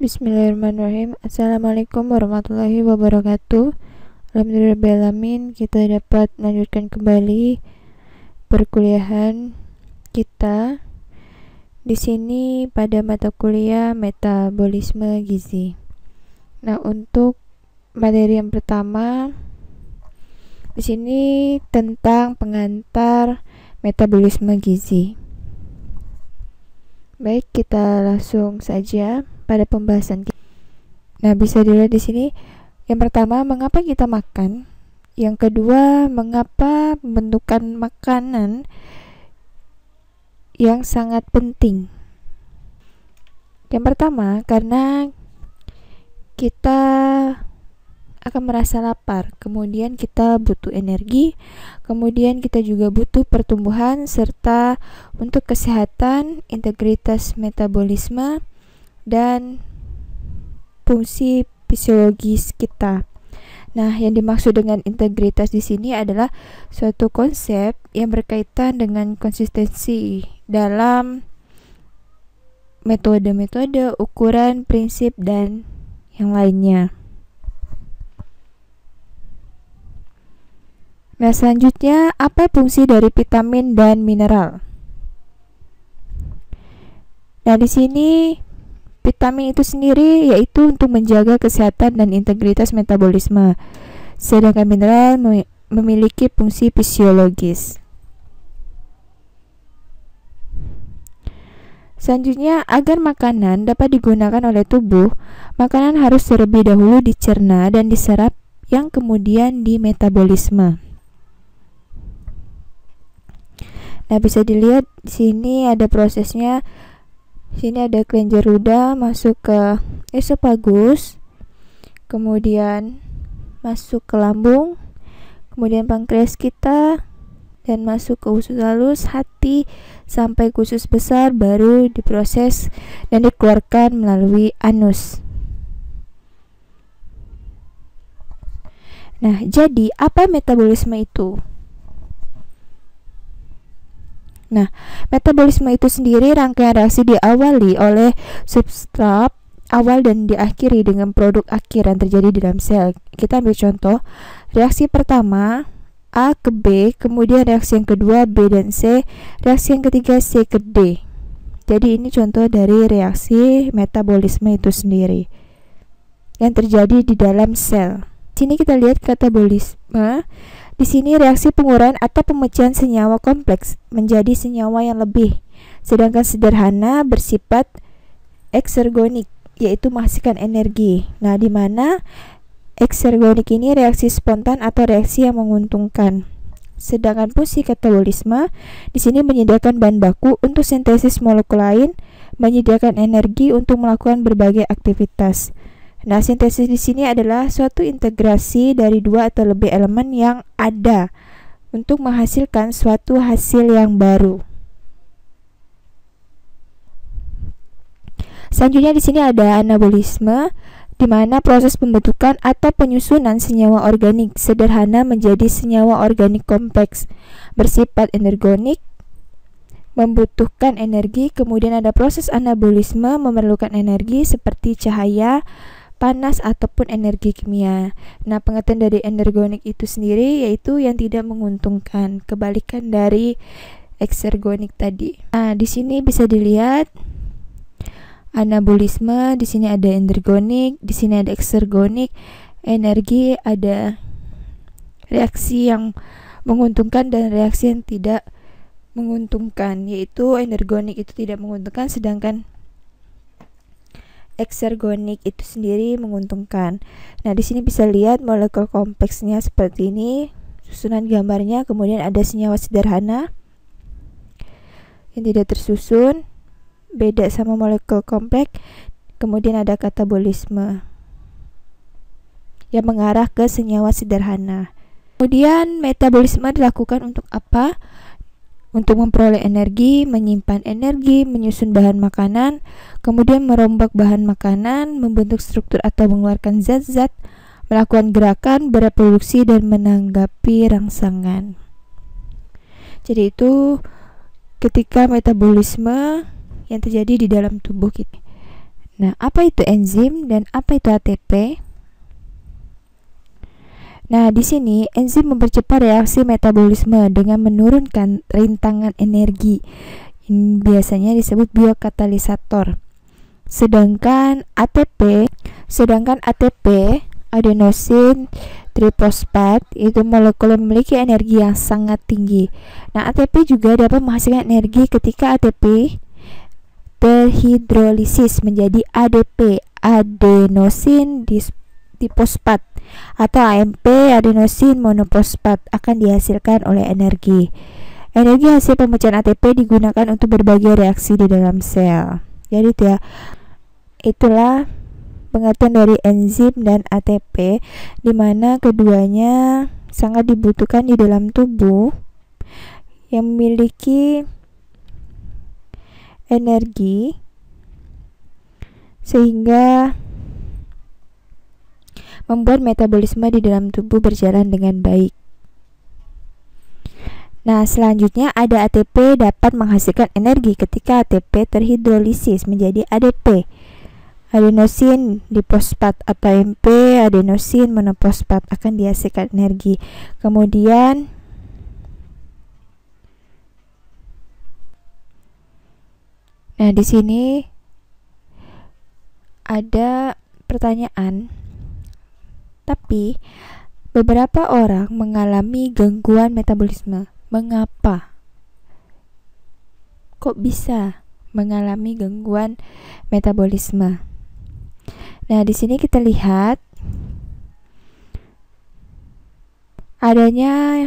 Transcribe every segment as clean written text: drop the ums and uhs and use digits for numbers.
Bismillahirrahmanirrahim. Assalamualaikum warahmatullahi wabarakatuh. Alhamdulillahirrahmanirrahim, kita dapat melanjutkan kembali perkuliahan kita di sini pada mata kuliah metabolisme gizi. Nah, untuk materi yang pertama di sini tentang pengantar metabolisme gizi. Baik, kita langsung saja pada pembahasan kita. Nah, bisa dilihat di sini. Yang pertama, mengapa kita makan? Yang kedua, mengapa pembentukan makanan yang sangat penting? Yang pertama, karena kita akan merasa lapar, kemudian kita butuh energi, kemudian kita juga butuh pertumbuhan, serta untuk kesehatan, integritas metabolisme, dan fungsi fisiologis kita. Nah, yang dimaksud dengan integritas di sini adalah suatu konsep yang berkaitan dengan konsistensi dalam metode-metode, ukuran, prinsip, dan yang lainnya. Nah, selanjutnya, apa fungsi dari vitamin dan mineral? Nah, di sini vitamin itu sendiri yaitu untuk menjaga kesehatan dan integritas metabolisme, sedangkan mineral memiliki fungsi fisiologis. Selanjutnya, agar makanan dapat digunakan oleh tubuh, makanan harus terlebih dahulu dicerna dan diserap yang kemudian dimetabolisme. Nah, bisa dilihat di sini ada prosesnya. Di sini ada kelenjar ludah masuk ke esofagus, kemudian masuk ke lambung, kemudian pankreas kita, dan masuk ke usus halus, hati, sampai ke usus besar, baru diproses dan dikeluarkan melalui anus. Nah, jadi apa metabolisme itu? Nah, metabolisme itu sendiri rangkaian reaksi diawali oleh substrat awal dan diakhiri dengan produk akhir yang terjadi di dalam sel. Kita ambil contoh, reaksi pertama A ke B, kemudian reaksi yang kedua B dan C, reaksi yang ketiga C ke D. Jadi ini contoh dari reaksi metabolisme itu sendiri yang terjadi di dalam sel. Sini kita lihat katabolisme. Di sini reaksi penguraian atau pemecahan senyawa kompleks menjadi senyawa yang lebih, sedangkan sederhana bersifat eksergonik, yaitu menghasilkan energi. Nah, di mana eksergonik ini reaksi spontan atau reaksi yang menguntungkan. Sedangkan fungsi katabolisme di sini menyediakan bahan baku untuk sintesis molekul lain, menyediakan energi untuk melakukan berbagai aktivitas. Nah, sintesis di sini adalah suatu integrasi dari dua atau lebih elemen yang ada untuk menghasilkan suatu hasil yang baru. Selanjutnya di sini ada anabolisme, di mana proses pembentukan atau penyusunan senyawa organik sederhana menjadi senyawa organik kompleks bersifat energonik, membutuhkan energi. Kemudian ada proses anabolisme memerlukan energi seperti cahaya, panas, ataupun energi kimia. Nah, pengertian dari energonik itu sendiri yaitu yang tidak menguntungkan, kebalikan dari eksergonik tadi. Nah, di sini bisa dilihat anabolisme, di sini ada energonik, di sini ada eksergonik. Energi ada reaksi yang menguntungkan dan reaksi yang tidak menguntungkan, yaitu energonik itu tidak menguntungkan, sedangkan eksergonik itu sendiri menguntungkan. Nah, di sini bisa lihat molekul kompleksnya seperti ini, susunan gambarnya. Kemudian ada senyawa sederhana yang tidak tersusun, beda sama molekul kompleks. Kemudian ada katabolisme yang mengarah ke senyawa sederhana. Kemudian metabolisme dilakukan untuk apa? Untuk memperoleh energi, menyimpan energi, menyusun bahan makanan, kemudian merombak bahan makanan, membentuk struktur atau mengeluarkan zat-zat, melakukan gerakan, bereproduksi, dan menanggapi rangsangan. Jadi itu ketika metabolisme yang terjadi di dalam tubuh kita. Nah, apa itu enzim dan apa itu ATP? Nah, di sini enzim mempercepat reaksi metabolisme dengan menurunkan rintangan energi. Ini biasanya disebut biokatalisator. Sedangkan ATP, adenosin trifosfat, itu molekul yang memiliki energi yang sangat tinggi. Nah, ATP juga dapat menghasilkan energi ketika ATP terhidrolisis menjadi ADP, adenosin difosfat, atau AMP, adenosin monofosfat, akan dihasilkan oleh energi. Energi hasil pemecahan ATP digunakan untuk berbagai reaksi di dalam sel. Jadi itu ya, itulah pengertian dari enzim dan ATP, di mana keduanya sangat dibutuhkan di dalam tubuh yang memiliki energi sehingga membuat metabolisme di dalam tubuh berjalan dengan baik. Nah, selanjutnya ada ATP dapat menghasilkan energi ketika ATP terhidrolisis menjadi ADP, adenosin difosfat, atau AMP, adenosin monofosfat, akan dihasilkan energi. Kemudian di sini ada pertanyaan. Tapi beberapa orang mengalami gangguan metabolisme. Mengapa? Kok bisa mengalami gangguan metabolisme? Nah, di sini kita lihat adanya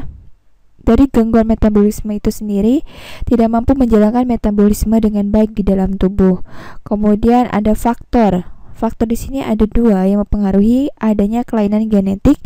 dari gangguan metabolisme itu sendiri tidak mampu menjalankan metabolisme dengan baik di dalam tubuh. Kemudian ada faktor di sini ada dua yang mempengaruhi adanya kelainan genetik,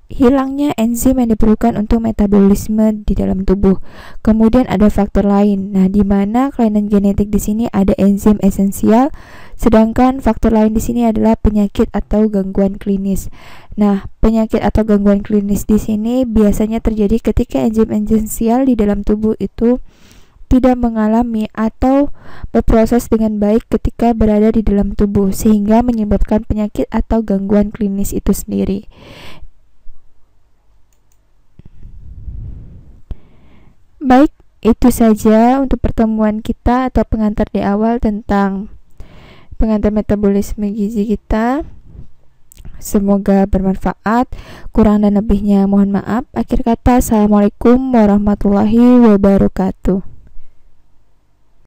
hilangnya enzim yang diperlukan untuk metabolisme di dalam tubuh. Kemudian ada faktor lain. Nah, di mana kelainan genetik di sini ada enzim esensial, sedangkan faktor lain di sini adalah penyakit atau gangguan klinis. Nah, penyakit atau gangguan klinis di sini biasanya terjadi ketika enzim esensial di dalam tubuh itu tidak mengalami atau berproses dengan baik ketika berada di dalam tubuh, sehingga menyebabkan penyakit atau gangguan klinis itu sendiri. Baik, itu saja untuk pertemuan kita atau pengantar di awal tentang pengantar metabolisme gizi kita. Semoga bermanfaat. Kurang dan lebihnya mohon maaf. Akhir kata, assalamualaikum warahmatullahi wabarakatuh.